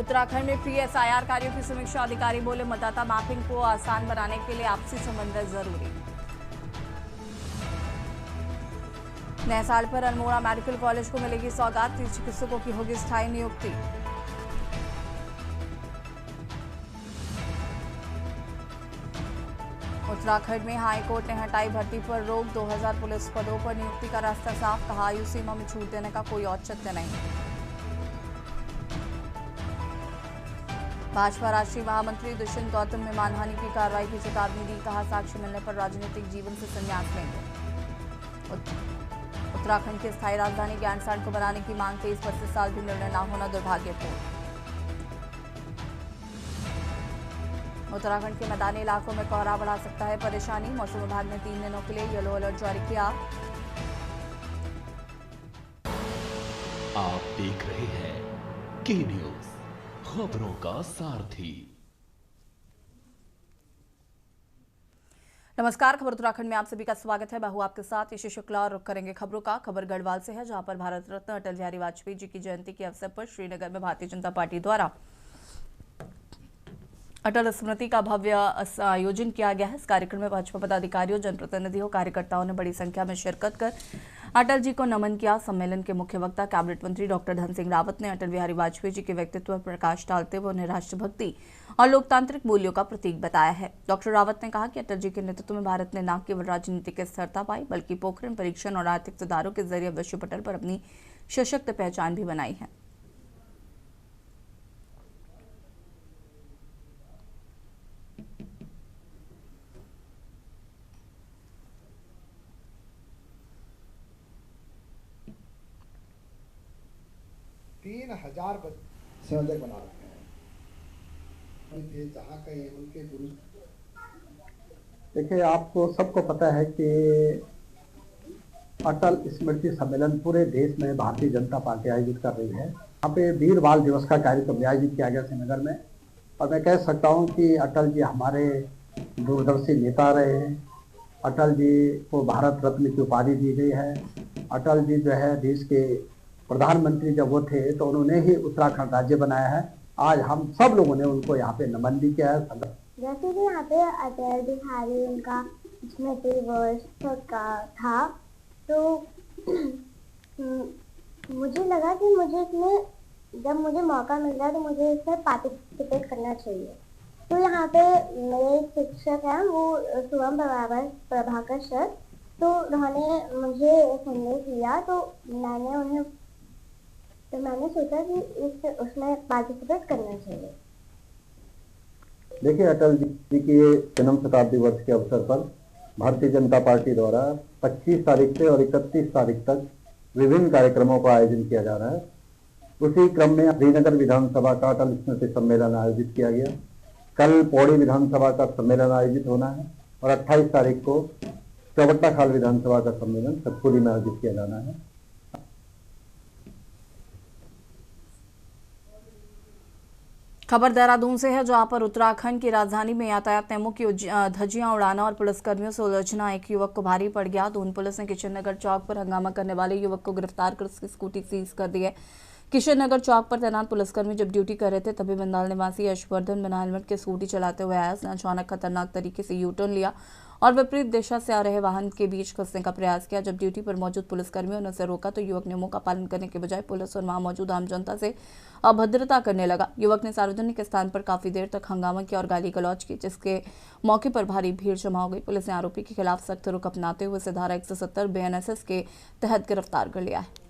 उत्तराखंड में pre SIR कार्यों की समीक्षा। अधिकारी बोले मतदाता मैपिंग को आसान बनाने के लिए आपसी समन्वय जरूरी। नए साल पर अल्मोड़ा मेडिकल कॉलेज को मिलेगी सौगात। 30 चिकित्सकों की होगी स्थायी नियुक्ति। उत्तराखंड में हाईकोर्ट ने हटाई भर्ती पर रोक। 2000 पुलिस पदों पर नियुक्ति का रास्ता साफ। कहा आयु सीमा में छूट देने का कोई औचित्य नहीं। भाजपा राष्ट्रीय महामंत्री दुष्यंत गौतम ने मानहानि की कार्रवाई की चेतावनी दी। कहा साक्ष्य मिलने पर राजनीतिक जीवन से संन्यास लेंगे। उत्तराखंड की स्थायी राजधानी ज्ञानसांड को बनाने की मांग 23-25 साल भी निर्णय न होना दुर्भाग्यपूर्ण। उत्तराखंड के मैदानी इलाकों में कोहरा बढ़ा सकता है परेशानी। मौसम विभाग ने 3 दिनों के लिए येलो अलर्ट जारी किया। आप देख रहे हैं के न्यूज, खबरों का सारथी। नमस्कार, खबर उत्तराखंड में आप सभी का स्वागत है। मैं हूं आपके साथ यशी शुक्ला और रुक करेंगे खबरों का। खबर गढ़वाल से है, जहां पर भारत रत्न अटल बिहारी वाजपेयी जी की जयंती के अवसर पर श्रीनगर में भारतीय जनता पार्टी द्वारा अटल स्मृति का भव्य आयोजन किया गया है। इस कार्यक्रम में भाजपा पदाधिकारियों, जनप्रतिनिधियों, कार्यकर्ताओं ने बड़ी संख्या में शिरकत कर अटल जी को नमन किया। सम्मेलन के मुख्य वक्ता कैबिनेट मंत्री डॉक्टर धन सिंह रावत ने अटल बिहारी वाजपेयी जी के व्यक्तित्व पर प्रकाश डालते हुए उन्हें राष्ट्रभक्ति और लोकतांत्रिक मूल्यों का प्रतीक बताया है। डॉक्टर रावत ने कहा कि अटल जी के नेतृत्व में भारत ने न केवल राजनीतिक स्थिरता पाई, बल्कि पोखरण परीक्षण और आर्थिक सुधारों के जरिए विश्व पटल पर अपनी सशक्त पहचान भी बनाई है। तीन 3000 संयोजक बना रखे हैं जहाँ कहीं उनके गुरु। देखिए, आपको सबको पता है कि अटल स्मृति सम्मेलन पूरे देश में भारतीय जनता पार्टी आयोजित कर रही है। यहाँ पे वीर बाल दिवस का कार्यक्रम आयोजित किया गया श्रीनगर में, और मैं कह सकता हूँ कि अटल जी हमारे दूरदर्शी नेता रहे हैं। अटल जी को भारत रत्न की उपाधि दी गई है। अटल जी जो है देश के प्रधानमंत्री जब वो थे तो उन्होंने ही उत्तराखंड राज्य बनाया है। आज हम सब लोगों ने उनको यहाँ पे नमन भी किया है। जैसे कि यहाँ पे अटल बिहारी उनका स्मृति वर्ष का था, तो मुझे लगा कि मुझे इसमें जब मुझे मौका मिल रहा है तो मुझे इसमें पार्टिसिपेट करना चाहिए। तो यहाँ पे मेरे शिक्षक हैं, वो शुभम प्रभाकर सर, तो उन्होंने मुझे संदेश दिया, तो मैंने सोचा कि उसमें पार्टिसिपेट करना चाहिए। देखिए, अटल जी की जन्म शताब्दी वर्ष के अवसर पर भारतीय जनता पार्टी द्वारा 25 तारीख से और 31 तारीख तक विभिन्न कार्यक्रमों का आयोजन किया जा रहा है। उसी क्रम में श्रीनगर विधानसभा का अटल स्मृति सम्मेलन आयोजित किया गया। कल पौड़ी विधानसभा का सम्मेलन आयोजित होना है और 28 तारीख को चौबट्टा खाल विधानसभा का सम्मेलन सतपुली में आयोजित किया जाना है। खबर देहरादून से है, जहां पर उत्तराखंड की राजधानी में यातायात नियमों की धज्जियां उड़ाना और पुलिसकर्मियों से उलझना एक युवक को भारी पड़ गया। दून पुलिस ने किशन नगर चौक पर हंगामा करने वाले युवक को गिरफ्तार कर उसकी स्कूटी सीज कर दी है। किशन नगर चौक पर तैनात पुलिसकर्मी जब ड्यूटी कर रहे थे, तभी बंदाल निवासी यशवर्धन बिना हेलमेट के स्कूटी चलाते हुए आया। उसने अचानक खतरनाक तरीके से यू टर्न लिया और विपरीत दिशा से आ रहे वाहन के बीच घुसने का प्रयास किया। जब ड्यूटी पर मौजूद पुलिसकर्मियों ने उसे रोका तो युवक नियमों का पालन करने के बजाय पुलिस और वहां मौजूद आम जनता से अभद्रता करने लगा। युवक ने सार्वजनिक स्थान पर काफी देर तक हंगामा किया और गाली गलौज की, जिसके मौके पर भारी भीड़ जमा हो गई। पुलिस ने आरोपी के खिलाफ सख्त रुख अपनाते हुए उसे धारा 170 BNSS के तहत गिरफ्तार कर लिया है।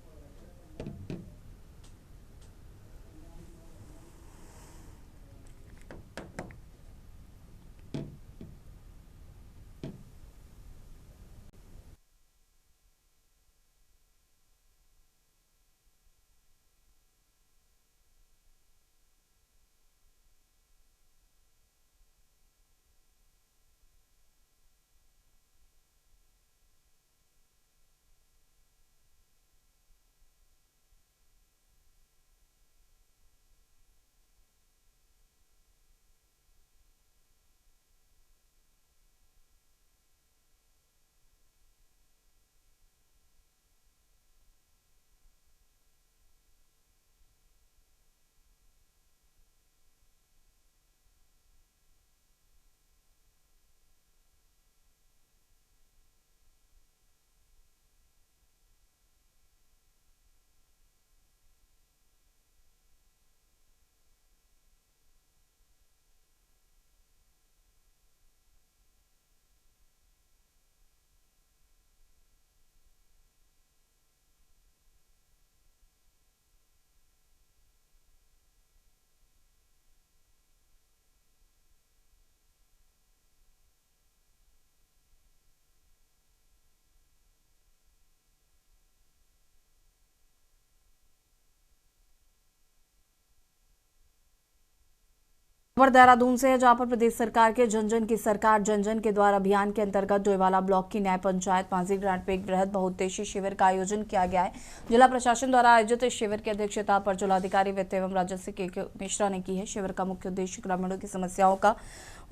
खबर देहरादून से है, जहां पर प्रदेश सरकार के जन जन की सरकार जन जन के द्वारा अभियान के अंतर्गत डोईवाला ब्लॉक की न्याय पंचायत पांसी ग्रांट में एक बृहद बहुउद्देशीय शिविर का आयोजन किया गया है। जिला प्रशासन द्वारा आयोजित इस शिविर की अध्यक्षता पर जिलाधिकारी वित्त एवं राजस्व के मिश्रा ने की है। शिविर का मुख्य उद्देश्य ग्रामीणों की समस्याओं का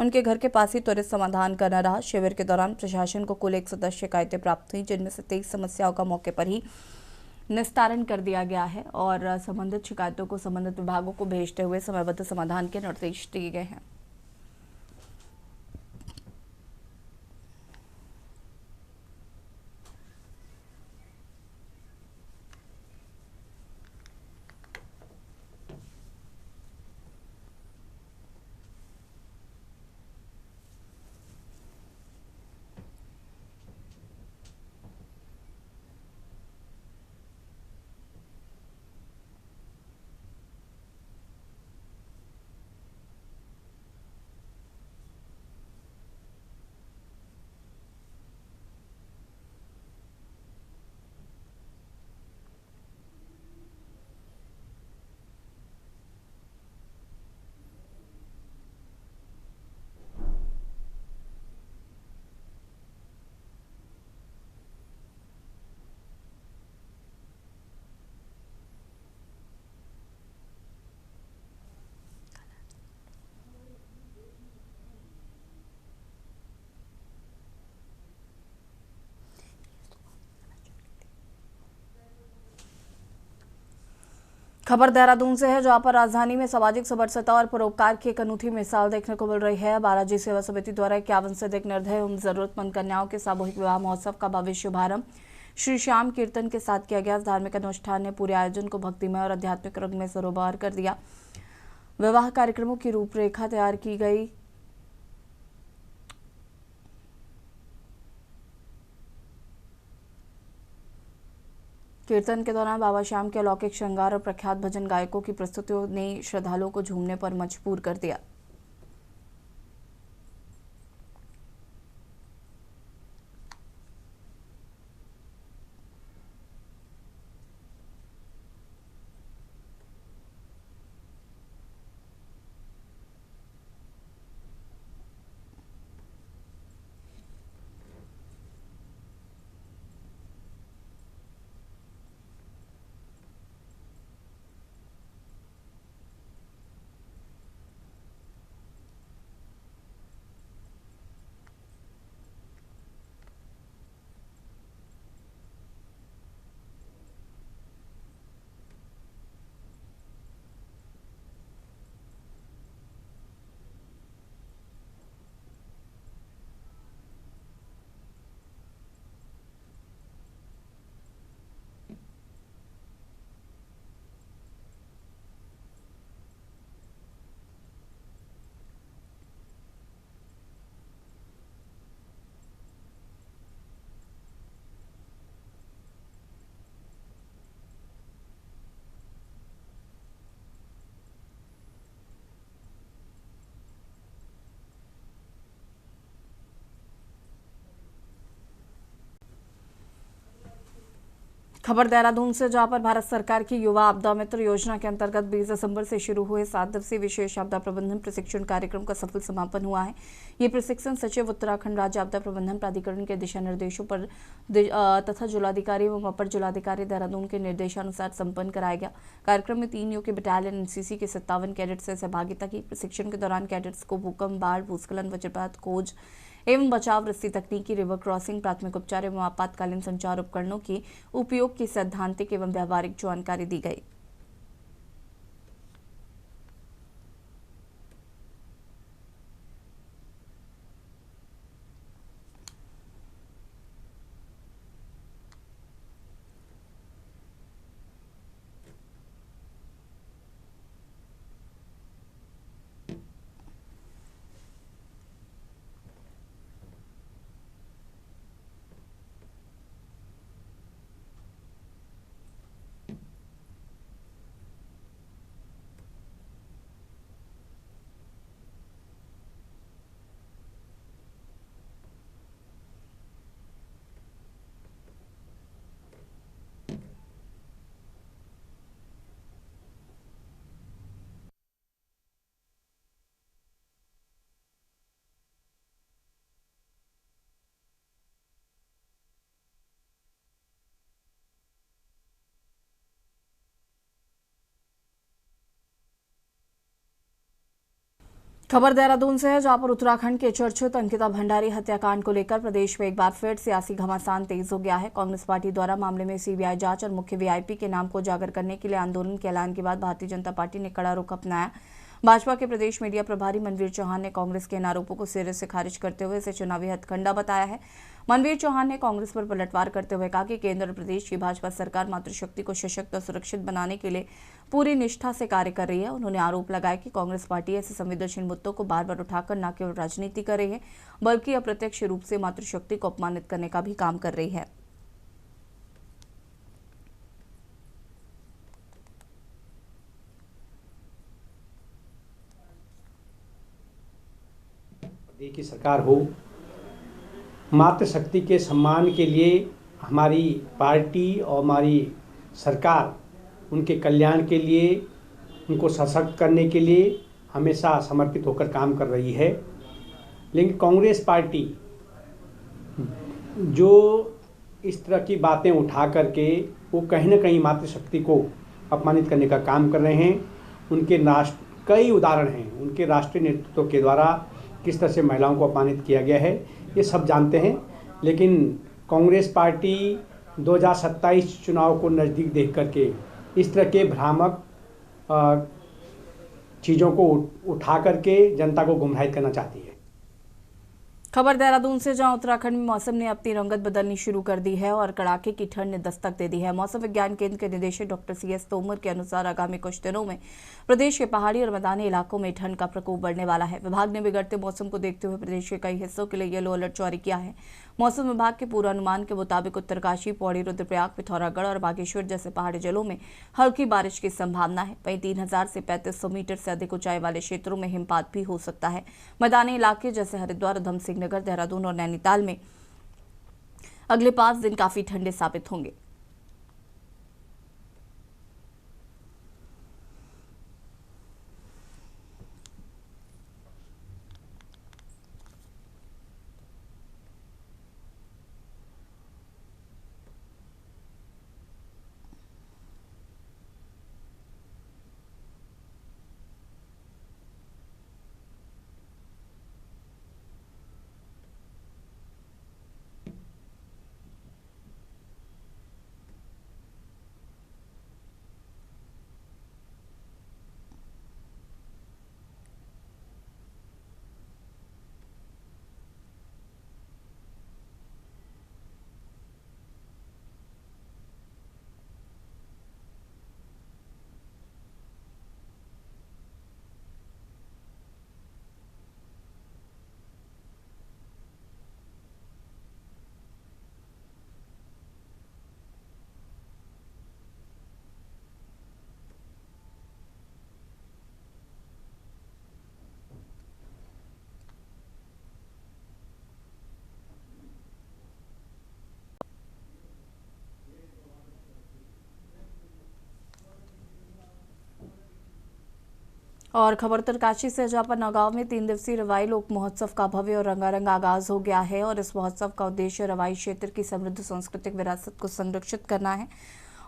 उनके घर के पास ही त्वरित समाधान करना रहा। शिविर के दौरान प्रशासन को कुल 110 शिकायतें प्राप्त हुई, जिनमें से 23 समस्याओं का मौके पर ही निस्तारण कर दिया गया है और संबंधित शिकायतों को संबंधित विभागों को भेजते हुए समयबद्ध समाधान के निर्देश दिए गए हैं। खबर देहरादून से है, जहां पर राजधानी में सामाजिक समरसता और परोपकार की एक अनूठी मिसाल देखने को मिल रही है। बालाजी सेवा समिति द्वारा 51 से अधिक निर्धय एवं जरूरतमंद कन्याओं के सामूहिक विवाह महोत्सव का भव्य शुभारंभ श्री श्याम कीर्तन के साथ किया गया। इस धार्मिक अनुष्ठान ने पूरे आयोजन को भक्तिमय और आध्यात्मिक रंग में सरोबार कर दिया। विवाह कार्यक्रमों की रूपरेखा तैयार की गई। कीर्तन के दौरान बाबा श्याम के अलौकिक श्रृंगार और प्रख्यात भजन गायकों की प्रस्तुतियों ने श्रद्धालुओं को झूमने पर मजबूर कर दिया। खबर देहरादून से, जहां पर भारत सरकार की युवा आपदा मित्र योजना के अंतर्गत 20 दिसंबर से शुरू हुए 7 दिवसीय विशेष आपदा प्रबंधन प्रशिक्षण कार्यक्रम का सफल समापन हुआ है। ये प्रशिक्षण सचिव उत्तराखंड राज्य आपदा प्रबंधन प्राधिकरण के दिशा निर्देशों पर तथा जिलाधिकारी एवं अपर जिलाधिकारी देहरादून के निर्देशानुसार संपन्न कराया गया। कार्यक्रम में 3 यूके बटालियन एनसीसी के 57 कैडेट्स ने सहभागिता की। प्रशिक्षण के दौरान कैडेट्स को भूकंप, बाढ़, भूस्खलन, वज्रपात, खोज एवं बचाव, रस्सी तकनीकी, रिवर क्रॉसिंग, प्राथमिक उपचार एवं आपातकालीन संचार उपकरणों के उपयोग की सैद्धांतिक एवं व्यावहारिक जानकारी दी गई। खबर देहरादून से है, जहां पर उत्तराखंड के चर्चित अंकिता भंडारी हत्याकांड को लेकर प्रदेश में एक बार फिर सियासी घमासान तेज हो गया है। कांग्रेस पार्टी द्वारा मामले में सीबीआई जांच और मुख्य वीआईपी के नाम को उजागर करने के लिए आंदोलन के ऐलान के बाद भारतीय जनता पार्टी ने कड़ा रुख अपनाया। भाजपा के प्रदेश मीडिया प्रभारी मनवीर चौहान ने कांग्रेस के इन आरोपों को सिरे से खारिज करते हुए इसे चुनावी हथकंडा बताया है। मनवीर चौहान ने कांग्रेस पर पलटवार करते हुए कहा कि केंद्र और प्रदेश की भाजपा सरकार मातृशक्ति को सशक्त और सुरक्षित बनाने के लिए पूरी निष्ठा से कार्य कर रही है। उन्होंने आरोप लगाया कि कांग्रेस पार्टी ऐसे संवेदनशील मुद्दों को बार बार उठाकर न केवल राजनीति कर रही है, बल्कि अप्रत्यक्ष रूप से मातृशक्ति को अपमानित करने का भी काम कर रही है। प्रदेश की सरकार हो, मातृशक्ति के सम्मान के लिए हमारी पार्टी और हमारी सरकार उनके कल्याण के लिए, उनको सशक्त करने के लिए हमेशा समर्पित होकर काम कर रही है। लेकिन कांग्रेस पार्टी जो इस तरह की बातें उठा करके वो कहीं ना कहीं मातृशक्ति को अपमानित करने का काम कर रहे हैं। उनके कई उदाहरण हैं, उनके राष्ट्रीय नेतृत्व के द्वारा किस तरह से महिलाओं को अपमानित किया गया है, ये सब जानते हैं। लेकिन कांग्रेस पार्टी 2027 चुनाव को नज़दीक देख करके इस तरह के भ्रामक चीज़ों को उठा करके जनता को गुमराह करना चाहती है। खबर देहरादून से, जहां उत्तराखंड में मौसम ने अपनी रंगत बदलनी शुरू कर दी है और कड़ाके की ठंड ने दस्तक दे दी है। मौसम विज्ञान केंद्र के निदेशक डॉक्टर CS तोमर के अनुसार आगामी कुछ दिनों में प्रदेश के पहाड़ी और मैदानी इलाकों में ठंड का प्रकोप बढ़ने वाला है। विभाग ने बिगड़ते मौसम को देखते हुए प्रदेश के कई हिस्सों के लिए येलो अलर्ट जारी किया है। मौसम विभाग के पूर्वानुमान के मुताबिक उत्तरकाशी, पौड़ी, रुद्रप्रयाग, पिथौरागढ़ और बागेश्वर जैसे पहाड़ी जिलों में हल्की बारिश की संभावना है। वहीं 3000 से 3500 मीटर से अधिक ऊंचाई वाले क्षेत्रों में हिमपात भी हो सकता है। मैदानी इलाके जैसे हरिद्वार, उधम सिंह नगर, देहरादून और नैनीताल में अगले 5 दिन काफी ठंडे साबित होंगे। और खबर उत्तरकाशी से, जहां पर नौगांव में 3 दिवसीय रवाई लोक महोत्सव का भव्य और रंगारंग आगाज हो गया है और इस महोत्सव का उद्देश्य रवाई क्षेत्र की समृद्ध सांस्कृतिक विरासत को संरक्षित करना है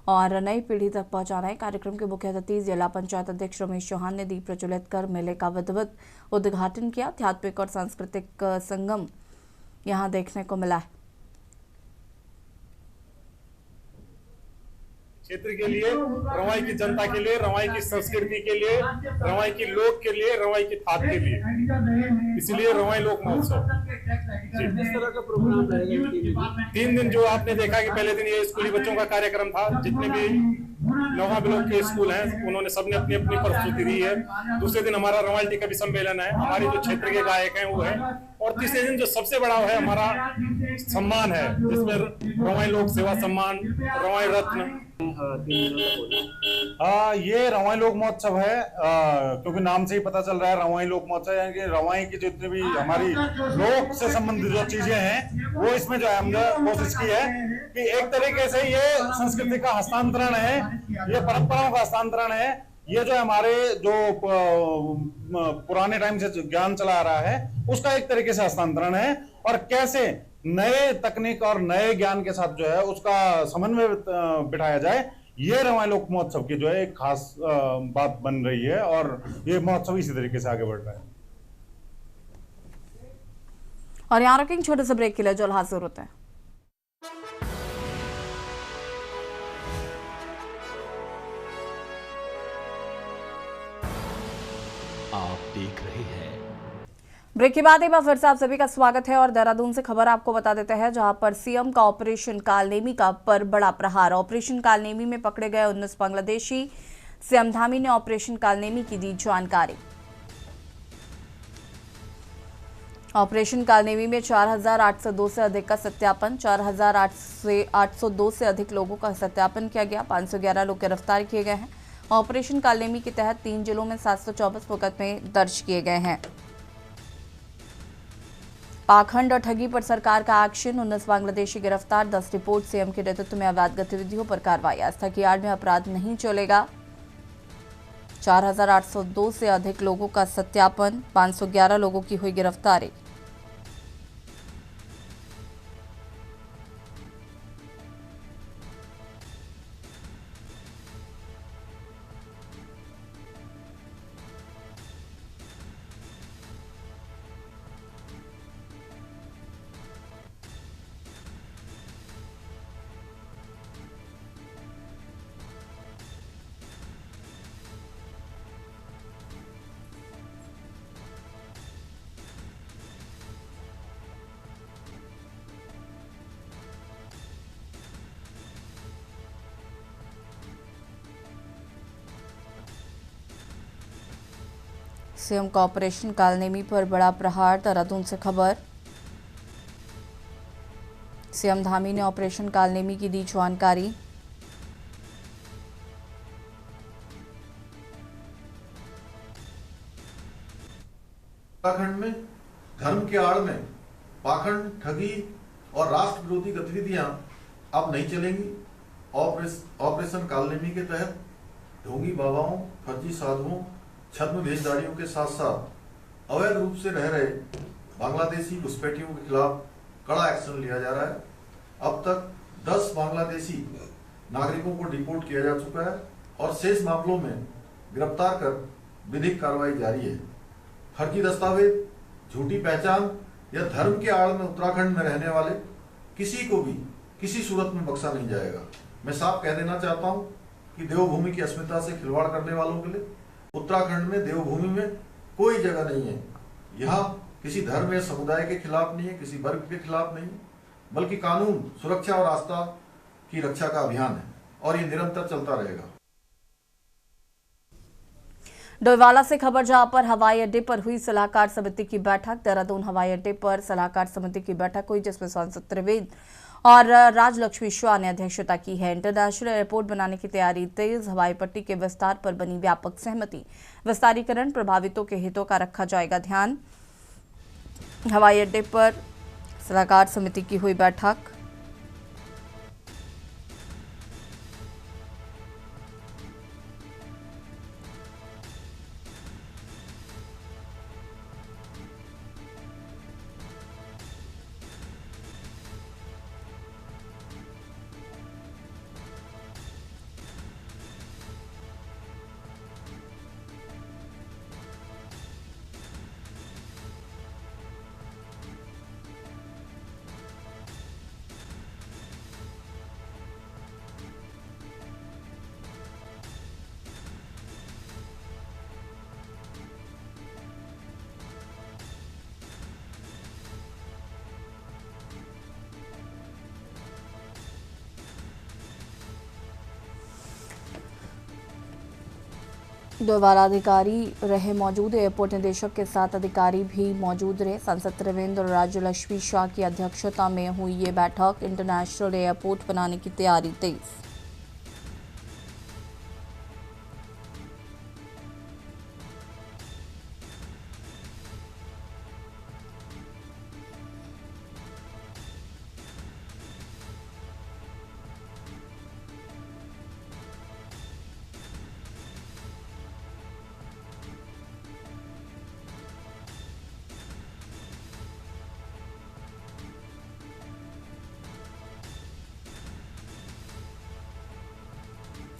और नई पीढ़ी तक पहुंचाना है। कार्यक्रम के मुख्य अतिथि जिला पंचायत अध्यक्ष रमेश चौहान ने दीप प्रज्वलित कर मेले का विधिवत उद्घाटन किया। आध्यात्मिक और सांस्कृतिक संगम यहां देखने को मिला है। क्षेत्र के लिए, रवाई की जनता के लिए, रवाई की संस्कृति के लिए, रवाई की लोक के लिए, रवाई की थाट के लिए, इसलिए रवाई लोक महोत्सव। किस तरह का प्रोग्राम रहेगा? 3 दिन जो आपने देखा कि पहले दिन ये स्कूली बच्चों का कार्यक्रम था, जितने भी नौगांव ब्लॉक के स्कूल हैं उन्होंने सबने अपनी अपनी प्रस्तुति दी है। दूसरे दिन हमारा रवायल्टी का भी सम्मेलन है, हमारे जो क्षेत्र के गायक हैं वो है, और तीसरे दिन जो सबसे बड़ा है हमारा सम्मान है, जिसमें रवाई लोक सेवा सम्मान, रवाई रत्न। ये रवाई लोक महोत्सव है, क्योंकि नाम से ही पता चल रहा है रवाई लोक महोत्सव, यानी कि रवाई की जितनी भी हमारी लोक से संबंधित जो चीजें हैं वो इसमें जो है हमने कोशिश की है कि एक तरीके से ये संस्कृति का हस्तांतरण है, ये परंपराओं का हस्तांतरण है। ये जो हमारे जो पुराने टाइम से ज्ञान चला आ रहा है उसका एक तरीके से हस्तांतरण है, और कैसे नए तकनीक और नए ज्ञान के साथ जो है उसका समन्वय बिठाया जाए, ये रवाई लोक महोत्सव की जो है एक खास बात बन रही है, और ये महोत्सव इसी तरीके से आगे बढ़ रहा है। और यहाँ रखेंगे छोटे से ब्रेक के लिए, जो हाजिर होते हैं। आप देख रहे हैं ब्रेक के बाद एक बार फिर से आप सभी का स्वागत है और देहरादून से खबर आपको बता देते हैं, जहां पर सीएम का ऑपरेशन कालनेमी का पर बड़ा प्रहार। ऑपरेशन कालनेमी में पकड़े गए 19 बांग्लादेशी, सीएम धामी ने ऑपरेशन कालनेमी की दी जानकारी। ऑपरेशन कालनेमी में 4,802 से अधिक का सत्यापन, 4,802 से अधिक लोगों का सत्यापन किया गया। 511 लोग गिरफ्तार किए गए हैं। ऑपरेशन कालनेमी के तहत 3 जिलों में 724 मुकदमे दर्ज किए गए हैं। पाखंड और ठगी पर सरकार का एक्शन, 19 बांग्लादेशी गिरफ्तार, 10 रिपोर्ट, सीएम के नेतृत्व में अवैध गतिविधियों पर कार्रवाई। आस्था की आड़ में अपराध नहीं चलेगा। 4,802 से अधिक लोगों का सत्यापन, 511 लोगों की हुई गिरफ्तारी। सीएम का ऑपरेशन कालनेमी पर बड़ा प्रहार। देहरादून से खबर, सीएम धामी ने ऑपरेशन कालनेमी की दी जानकारी। उत्तराखंड में धर्म के आड़ में पाखंड, ठगी और राष्ट्र विरोधी गतिविधियां अब नहीं चलेंगी। ऑपरेशन कालनेमी के तहत ढोंगी बाबाओं, फर्जी साधुओं, छद्म भेषधारियों के साथ साथ अवैध रूप से रह रहे बांग्लादेशी घुसपैठियों के खिलाफ कड़ा एक्शन लिया जा रहा है। अब तक 10 बांग्लादेशी नागरिकों को डिपोर्ट किया जा चुका है और शेष मामलों में गिरफ्तार कर विधिक कार्रवाई जारी है। फर्जी दस्तावेज, झूठी पहचान या धर्म के आड़ में उत्तराखंड में रहने वाले किसी को भी किसी सूरत में बख्शा नहीं जाएगा। मैं साफ कह देना चाहता हूं कि देवभूमि की अस्मिता से खिलवाड़ करने वालों के लिए उत्तराखंड में, देवभूमि में कोई जगह नहीं है। यहाँ किसी धर्म या समुदाय के खिलाफ नहीं है, किसी वर्ग के खिलाफ नहीं है, बल्कि कानून, सुरक्षा और आस्था की रक्षा का अभियान है और ये निरंतर चलता रहेगा। डोईवाला से खबर, जहां पर हवाई अड्डे पर हुई सलाहकार समिति की बैठक। देहरादून हवाई अड्डे पर सलाहकार समिति की बैठक हुई, जिसमें सांसद त्रिवेद और राजलक्ष्मी शाह ने अध्यक्षता की है। इंटरनेशनल एयरपोर्ट बनाने की तैयारी तेज, हवाई पट्टी के विस्तार पर बनी व्यापक सहमति। विस्तारीकरण प्रभावितों के हितों का रखा जाएगा ध्यान। हवाई अड्डे पर सलाहकार समिति की हुई बैठक। डोईवाला अधिकारी रहे मौजूद, एयरपोर्ट निदेशक के साथ अधिकारी भी मौजूद रहे। सांसद त्रिवेंद्र और राज्यलक्ष्मी शाह की अध्यक्षता में हुई ये बैठक। इंटरनेशनल एयरपोर्ट बनाने की तैयारी तेज।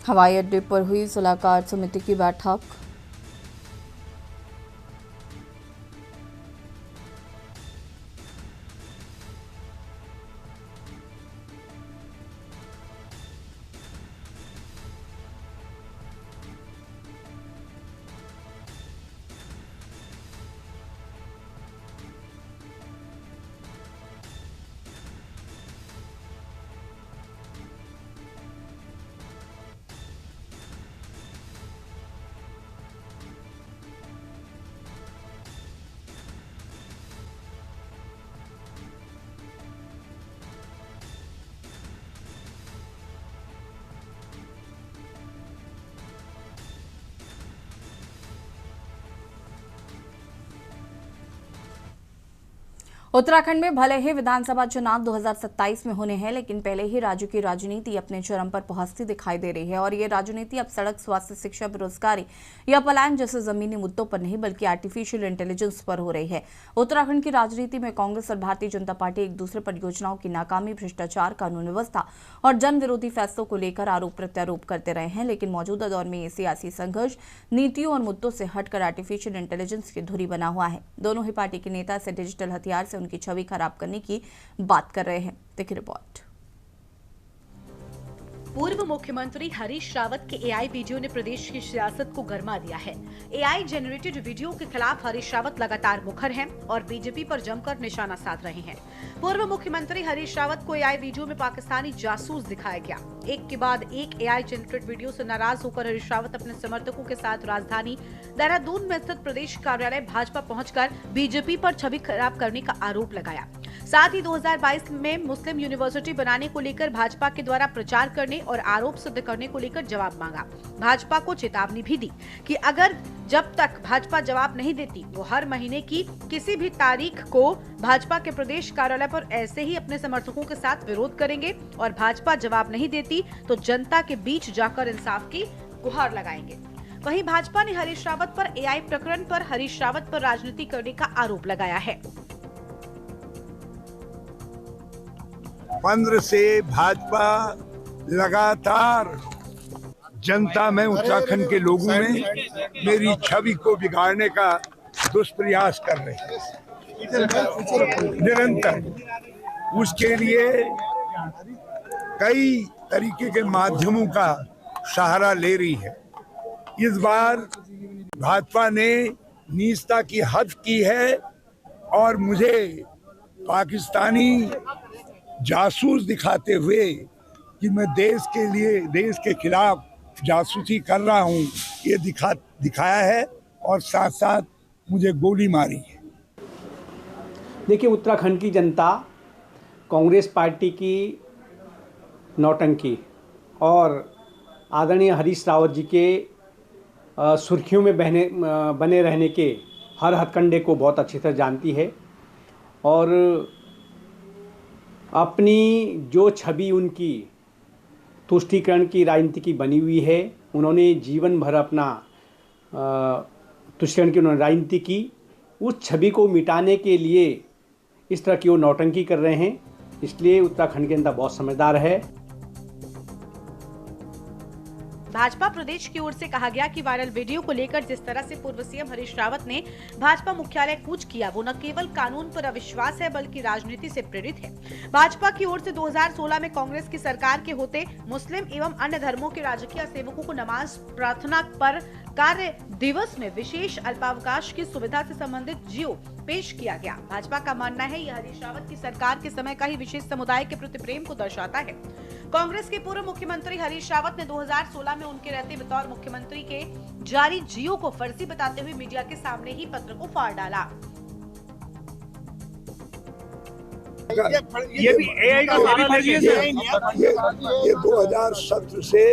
हवाई अड्डे पर हुई सलाहकार समिति की बैठक। उत्तराखंड में भले ही विधानसभा चुनाव 2027 में होने हैं, लेकिन पहले ही राज्य की राजनीति अपने चरम पर पहुंचती दिखाई दे रही है और ये राजनीति अब सड़क, स्वास्थ्य, शिक्षा, बेरोजगारी या पलायन जैसे जमीनी मुद्दों पर नहीं बल्कि आर्टिफिशियल इंटेलिजेंस पर हो रही है। उत्तराखंड की राजनीति में कांग्रेस और भारतीय जनता पार्टी एक दूसरे पर योजनाओं की नाकामी, भ्रष्टाचार, कानून व्यवस्था और जन विरोधी फैसलों को लेकर आरोप प्रत्यारोप करते रहे हैं, लेकिन मौजूदा दौर में ये सियासी संघर्ष नीतियों और मुद्दों से हटकर आर्टिफिशियल इंटेलिजेंस की धुरी बना हुआ है। दोनों ही पार्टी के नेता इसे डिजिटल हथियार से उनकी छवि खराब करने की बात कर रहे हैं। देखिए रिपोर्ट। पूर्व मुख्यमंत्री हरीश रावत के एआई वीडियो ने प्रदेश की सियासत को गरमा दिया है। एआई जनरेटेड वीडियो के खिलाफ हरीश रावत लगातार मुखर हैं और बीजेपी पर जमकर निशाना साध रहे हैं। पूर्व मुख्यमंत्री हरीश रावत को एआई वीडियो में पाकिस्तानी जासूस दिखाया गया। एक के बाद एक एआई जनरेटेड वीडियो से नाराज होकर हरीश रावत अपने समर्थकों के साथ राजधानी देहरादून में स्थित प्रदेश कार्यालय भाजपा पहुंचकर बीजेपी पर छवि खराब करने का आरोप लगाया। साथ ही 2022 में मुस्लिम यूनिवर्सिटी बनाने को लेकर भाजपा के द्वारा प्रचार करने और आरोप सिद्ध करने को लेकर जवाब मांगा। भाजपा को चेतावनी भी दी कि अगर जब तक भाजपा जवाब नहीं देती वो हर महीने की किसी भी तारीख को भाजपा के प्रदेश कार्यालय पर ऐसे ही अपने समर्थकों के साथ विरोध करेंगे और भाजपा जवाब नहीं देती तो जनता के बीच जाकर इंसाफ की गुहार लगाएंगे। वहीं भाजपा ने हरीश रावत पर एआई प्रकरण पर हरीश रावत पर राजनीति करने का आरोप लगाया है। 15 से भाजपा लगातार जनता में, उत्तराखंड के लोगों में मेरी छवि को बिगाड़ने का दुष्प्रयास कर रहे हैं निरंतर। उसके लिए कई तरीके के माध्यमों का सहारा ले रही है। इस बार भाजपा ने नीचता की हद की है और मुझे पाकिस्तानी जासूस दिखाते हुए कि मैं देश के लिए, देश के खिलाफ जासूसी कर रहा हूं, ये दिखाया है और साथ साथ मुझे गोली मारी है। देखिए, उत्तराखंड की जनता कांग्रेस पार्टी की नौटंकी और आदरणीय हरीश रावत जी के सुर्खियों में बने रहने के हर हथकंडे को बहुत अच्छी तरह जानती है और अपनी जो छवि उनकी तुष्टीकरण की राजनीति की बनी हुई है, उन्होंने जीवन भर अपना तुष्टीकरण की उन्होंने राजनीति की, उस छवि को मिटाने के लिए इस तरह की वो नौटंकी कर रहे हैं। इसलिए उत्तराखंड की जनता बहुत समझदार है। भाजपा प्रदेश की ओर से कहा गया कि वायरल वीडियो को लेकर जिस तरह से पूर्व सीएम हरीश रावत ने भाजपा मुख्यालय कूच किया, वो न केवल कानून पर अविश्वास है बल्कि राजनीति से प्रेरित है। भाजपा की ओर से 2016 में कांग्रेस की सरकार के होते मुस्लिम एवं अन्य धर्मों के राजकीय सेवकों को नमाज प्रार्थना पर कार्य दिवस में विशेष अल्पावकाश की सुविधा से संबंधित जियो पेश किया गया। भाजपा का मानना है यह हरीश रावत की सरकार के समय का ही विशेष समुदाय के प्रति प्रेम को दर्शाता है। कांग्रेस के पूर्व मुख्यमंत्री हरीश रावत ने 2016 में उनके रहते बतौर मुख्यमंत्री के जारी जियो को फर्जी बताते हुए मीडिया के सामने ही पत्र को फाड़ डाला। ये भी एआई का सहारा ये 2017 से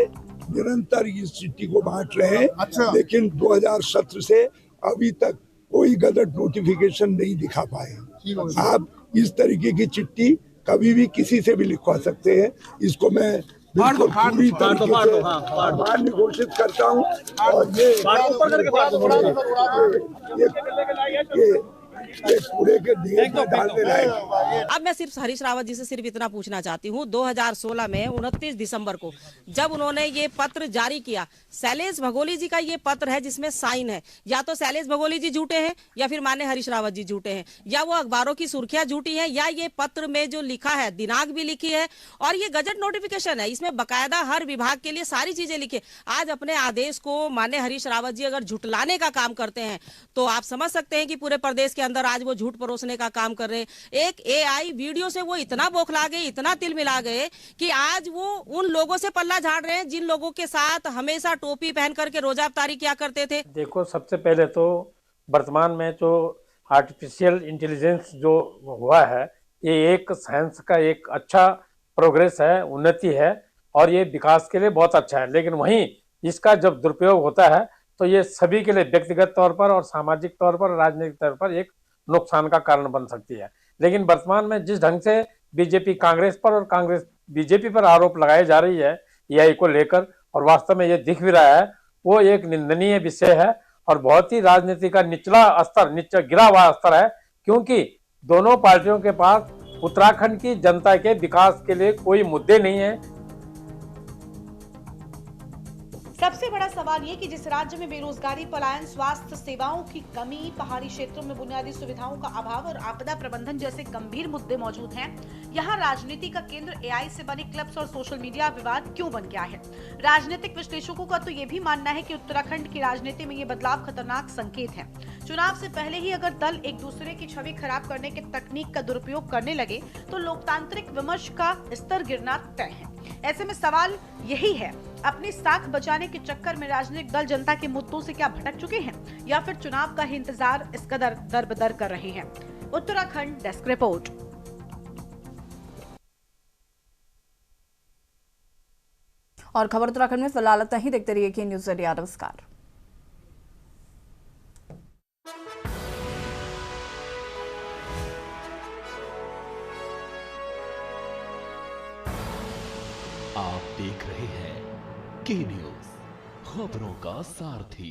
निरंतर इस चिट्ठी को बांट रहे हैं। अच्छा। लेकिन 2017 से अभी तक कोई गलत नोटिफिकेशन नहीं दिखा पाए। आप इस तरीके की चिट्ठी कभी भी किसी से भी लिखवा सकते हैं। इसको मैं बिल्कुल पूरी तरीके से मान्य घोषित करता हूँ और ये पूरे के देश में डालने लायक। अब मैं सिर्फ हरीश रावत जी से सिर्फ इतना पूछना चाहती हूँ, 2016 में 29 दिसंबर को जब उन्होंने ये पत्र जारी किया, शैलेश भगोली जी का ये पत्र है जिसमें साइन है। या तो शैलेश भगोली जी झूठे हैं या फिर माननीय हरीश रावत जी झूठे हैं, या वो अखबारों की सुर्खियां झूठी हैं, या ये पत्र में जो लिखा है दिनांक भी लिखी है और ये गजट नोटिफिकेशन है, इसमें बकायदा हर विभाग के लिए सारी चीजें लिखी। आज अपने आदेश को माननीय हरीश रावत जी अगर झुटलाने का काम करते हैं तो आप समझ सकते हैं कि पूरे प्रदेश के अंदर आज वो झूठ परोसने का काम कर रहे हैं। एक एआई वीडियो से वो इतना बौखला गए, इतना तिल मिला गए कि आज वो उन लोगों से पल्ला झाड़ रहे हैं जिन लोगों के साथ हमेशा टोपी पहन करके रोजा अफ्तारी किया करते थे। देखो, सबसे पहले तो वर्तमान में जो आर्टिफिशियल इंटेलिजेंस जो हुआ है, ये एक साइंस का एक अच्छा प्रोग्रेस है, उन्नति है और ये विकास के लिए बहुत अच्छा है। लेकिन वहीं इसका जब दुरुपयोग होता है तो ये सभी के लिए व्यक्तिगत तौर पर और सामाजिक तौर पर, राजनीतिक तौर पर एक नुकसान का कारण बन सकती है। लेकिन वर्तमान में जिस ढंग से बीजेपी कांग्रेस पर और कांग्रेस बीजेपी पर आरोप लगाए जा रही है एआई को लेकर, और वास्तव में ये दिख भी रहा है, वो एक निंदनीय विषय है और बहुत ही राजनीति का निचला स्तर, गिरा हुआ स्तर है, क्योंकि दोनों पार्टियों के पास उत्तराखंड की जनता के विकास के लिए कोई मुद्दे नहीं है। सबसे बड़ा सवाल ये कि जिस राज्य में बेरोजगारी, पलायन, स्वास्थ्य सेवाओं की कमी, पहाड़ी क्षेत्रों में बुनियादी सुविधाओं का अभाव और आपदा प्रबंधन जैसे गंभीर मुद्दे मौजूद हैं, यहाँ राजनीति का केंद्र एआई से बने क्लब्स और सोशल मीडिया विवाद क्यों बन गया है? राजनीतिक विश्लेषकों का तो ये भी मानना है कि उत्तराखंड की राजनीति में ये बदलाव खतरनाक संकेत है। चुनाव से पहले ही अगर दल एक दूसरे की छवि खराब करने के तकनीक का दुरुपयोग करने लगे तो लोकतांत्रिक विमर्श का स्तर गिरना तय है। ऐसे में सवाल यही है, अपनी साख बचाने के चक्कर में राजनीतिक दल जनता के मुद्दों से क्या भटक चुके हैं या फिर चुनाव का ही इंतजार इस कदर दरबदर कर रहे हैं? Uttarakhand desk report. और खबर उत्तराखंड में फिलहाल इतना ही। देखते रहिए न्यूज़ इंडिया। नमस्कार। आप देख रहे हैं के न्यूज़, खबरों का सारथी।